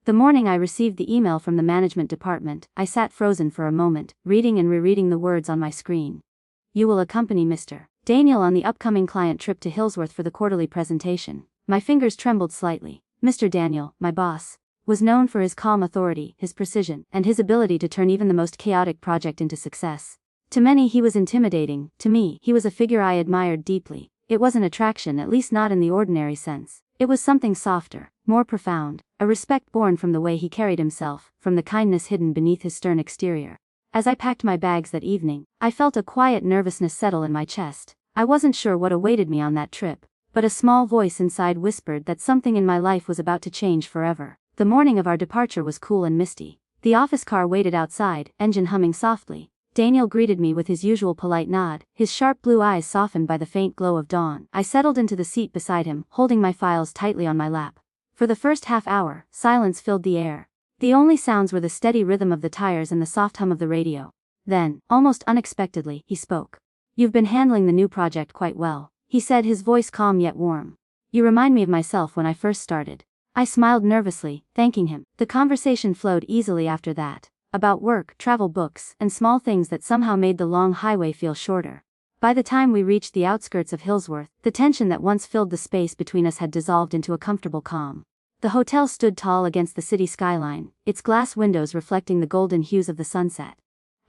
The morning I received the email from the management department, I sat frozen for a moment, reading and rereading the words on my screen. You will accompany Mr. Daniel on the upcoming client trip to Hillsworth for the quarterly presentation. My fingers trembled slightly. Mr. Daniel, my boss, was known for his calm authority, his precision, and his ability to turn even the most chaotic project into success. To many he was intimidating, to me, he was a figure I admired deeply. It wasn't attraction, at least not in the ordinary sense. It was something softer, more profound, a respect born from the way he carried himself, from the kindness hidden beneath his stern exterior. As I packed my bags that evening, I felt a quiet nervousness settle in my chest. I wasn't sure what awaited me on that trip, but a small voice inside whispered that something in my life was about to change forever. The morning of our departure was cool and misty. The office car waited outside, engine humming softly. Daniel greeted me with his usual polite nod, his sharp blue eyes softened by the faint glow of dawn. I settled into the seat beside him, holding my files tightly on my lap. For the first half hour, silence filled the air. The only sounds were the steady rhythm of the tires and the soft hum of the radio. Then, almost unexpectedly, he spoke. You've been handling the new project quite well, he said, his voice calm yet warm. You remind me of myself when I first started. I smiled nervously, thanking him. The conversation flowed easily after that, about work, travel, books, and small things that somehow made the long highway feel shorter. By the time we reached the outskirts of Hillsworth, the tension that once filled the space between us had dissolved into a comfortable calm. The hotel stood tall against the city skyline, its glass windows reflecting the golden hues of the sunset.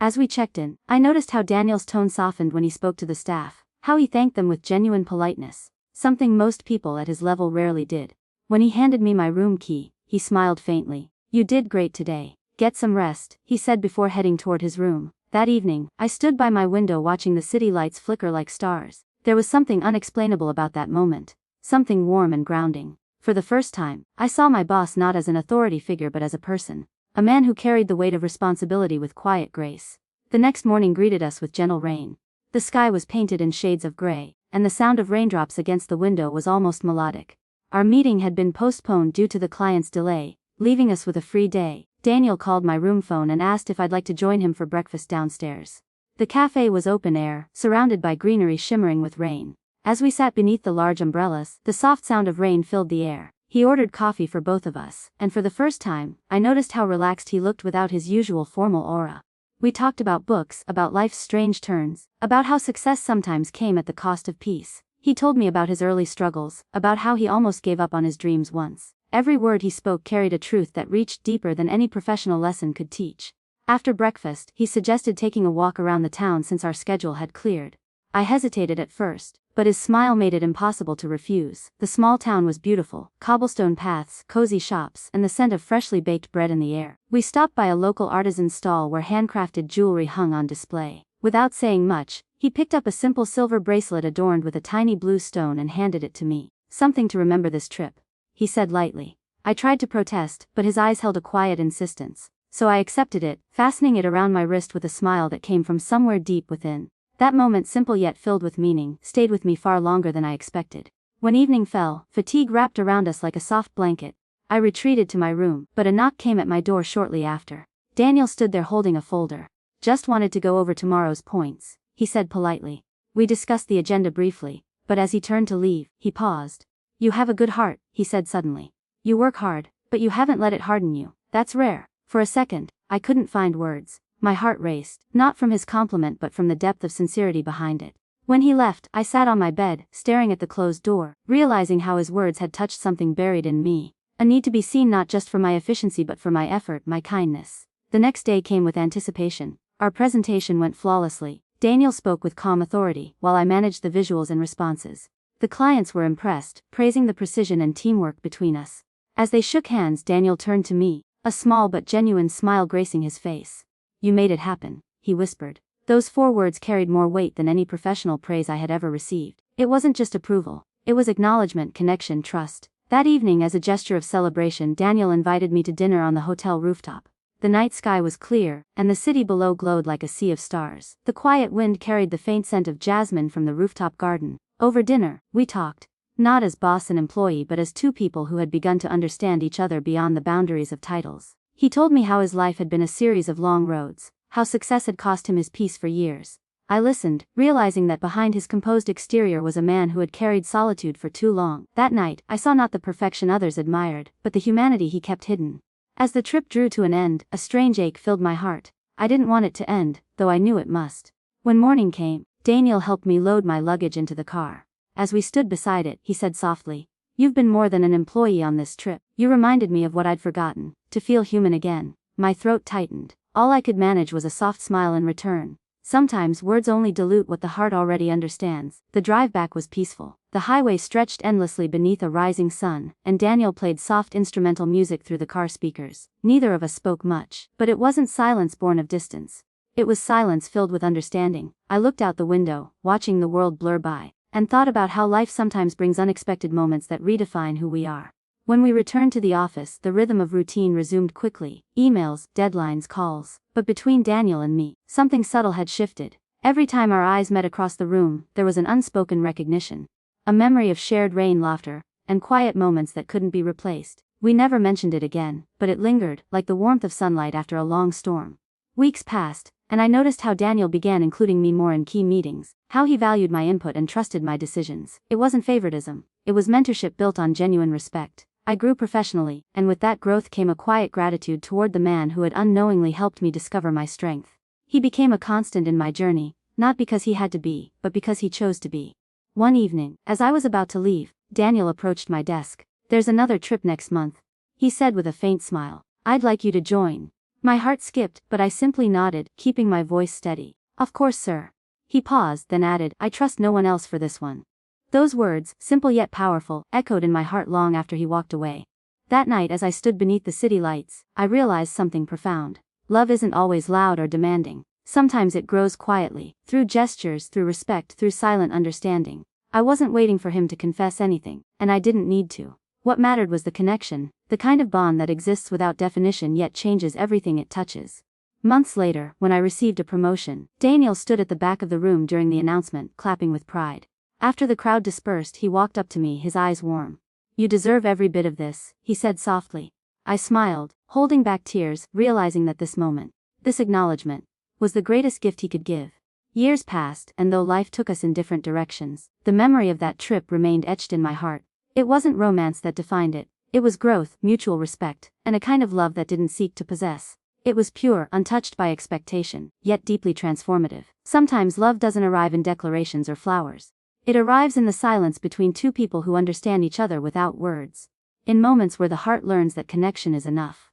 As we checked in, I noticed how Daniel's tone softened when he spoke to the staff, how he thanked them with genuine politeness, something most people at his level rarely did. When he handed me my room key, he smiled faintly. You did great today. Get some rest, he said before heading toward his room. That evening, I stood by my window watching the city lights flicker like stars. There was something unexplainable about that moment, something warm and grounding. For the first time, I saw my boss not as an authority figure but as a person, a man who carried the weight of responsibility with quiet grace. The next morning greeted us with gentle rain. The sky was painted in shades of gray, and the sound of raindrops against the window was almost melodic. Our meeting had been postponed due to the client's delay, leaving us with a free day. Daniel called my room phone and asked if I'd like to join him for breakfast downstairs. The cafe was open air, surrounded by greenery shimmering with rain. As we sat beneath the large umbrellas, the soft sound of rain filled the air. He ordered coffee for both of us, and for the first time, I noticed how relaxed he looked without his usual formal aura. We talked about books, about life's strange turns, about how success sometimes came at the cost of peace. He told me about his early struggles, about how he almost gave up on his dreams once. Every word he spoke carried a truth that reached deeper than any professional lesson could teach. After breakfast, he suggested taking a walk around the town since our schedule had cleared. I hesitated at first, but his smile made it impossible to refuse. The small town was beautiful, cobblestone paths, cozy shops, and the scent of freshly baked bread in the air. We stopped by a local artisan's stall where handcrafted jewelry hung on display. Without saying much, he picked up a simple silver bracelet adorned with a tiny blue stone and handed it to me. Something to remember this trip, he said lightly. I tried to protest, but his eyes held a quiet insistence. So I accepted it, fastening it around my wrist with a smile that came from somewhere deep within. That moment, simple yet filled with meaning, stayed with me far longer than I expected. When evening fell, fatigue wrapped around us like a soft blanket. I retreated to my room, but a knock came at my door shortly after. Daniel stood there holding a folder. Just wanted to go over tomorrow's points, he said politely. We discussed the agenda briefly, but as he turned to leave, he paused. You have a good heart, he said suddenly. You work hard, but you haven't let it harden you. That's rare. For a second, I couldn't find words. My heart raced, not from his compliment but from the depth of sincerity behind it. When he left, I sat on my bed, staring at the closed door, realizing how his words had touched something buried in me. A need to be seen not just for my efficiency but for my effort, my kindness. The next day came with anticipation. Our presentation went flawlessly. Daniel spoke with calm authority, while I managed the visuals and responses. The clients were impressed, praising the precision and teamwork between us. As they shook hands, Daniel turned to me, a small but genuine smile gracing his face. You made it happen, he whispered. Those 4 words carried more weight than any professional praise I had ever received. It wasn't just approval. It was acknowledgement, connection, trust. That evening, as a gesture of celebration, Daniel invited me to dinner on the hotel rooftop. The night sky was clear, and the city below glowed like a sea of stars. The quiet wind carried the faint scent of jasmine from the rooftop garden. Over dinner, we talked. Not as boss and employee but as 2 people who had begun to understand each other beyond the boundaries of titles. He told me how his life had been a series of long roads, how success had cost him his peace for years. I listened, realizing that behind his composed exterior was a man who had carried solitude for too long. That night, I saw not the perfection others admired, but the humanity he kept hidden. As the trip drew to an end, a strange ache filled my heart. I didn't want it to end, though I knew it must. When morning came, Daniel helped me load my luggage into the car. As we stood beside it, he said softly, "You've been more than an employee on this trip. You reminded me of what I'd forgotten, to feel human again." My throat tightened. All I could manage was a soft smile in return. Sometimes words only dilute what the heart already understands. The drive back was peaceful. The highway stretched endlessly beneath a rising sun, and Daniel played soft instrumental music through the car speakers. Neither of us spoke much, but it wasn't silence born of distance. It was silence filled with understanding. I looked out the window, watching the world blur by, and thought about how life sometimes brings unexpected moments that redefine who we are. When we returned to the office, the rhythm of routine resumed quickly. Emails, deadlines, calls. But between Daniel and me, something subtle had shifted. Every time our eyes met across the room, there was an unspoken recognition. A memory of shared rain laughter, and quiet moments that couldn't be replaced. We never mentioned it again, but it lingered, like the warmth of sunlight after a long storm. Weeks passed, and I noticed how Daniel began including me more in key meetings, how he valued my input and trusted my decisions. It wasn't favoritism, it was mentorship built on genuine respect. I grew professionally, and with that growth came a quiet gratitude toward the man who had unknowingly helped me discover my strength. He became a constant in my journey, not because he had to be, but because he chose to be. One evening, as I was about to leave, Daniel approached my desk. "There's another trip next month," he said with a faint smile. "I'd like you to join." My heart skipped, but I simply nodded, keeping my voice steady. "Of course, sir." He paused, then added, "I trust no one else for this one." Those words, simple yet powerful, echoed in my heart long after he walked away. That night as I stood beneath the city lights, I realized something profound. Love isn't always loud or demanding. Sometimes it grows quietly, through gestures, through respect, through silent understanding. I wasn't waiting for him to confess anything, and I didn't need to. What mattered was the connection, the kind of bond that exists without definition yet changes everything it touches. Months later, when I received a promotion, Daniel stood at the back of the room during the announcement, clapping with pride. After the crowd dispersed, he walked up to me, his eyes warm. "You deserve every bit of this," he said softly. I smiled, holding back tears, realizing that this moment, this acknowledgement, was the greatest gift he could give. Years passed, and though life took us in different directions, the memory of that trip remained etched in my heart. It wasn't romance that defined it. It was growth, mutual respect, and a kind of love that didn't seek to possess. It was pure, untouched by expectation, yet deeply transformative. Sometimes love doesn't arrive in declarations or flowers. It arrives in the silence between two people who understand each other without words. In moments where the heart learns that connection is enough.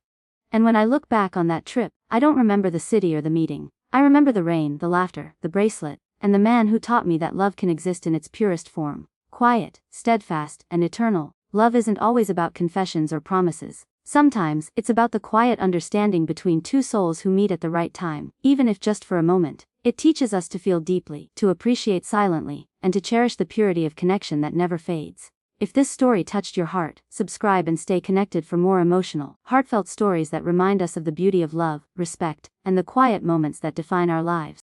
And when I look back on that trip, I don't remember the city or the meeting. I remember the rain, the laughter, the bracelet, and the man who taught me that love can exist in its purest form. Quiet, steadfast, and eternal. Love isn't always about confessions or promises. Sometimes, it's about the quiet understanding between two souls who meet at the right time, even if just for a moment. It teaches us to feel deeply, to appreciate silently, and to cherish the purity of connection that never fades. If this story touched your heart, subscribe and stay connected for more emotional, heartfelt stories that remind us of the beauty of love, respect, and the quiet moments that define our lives.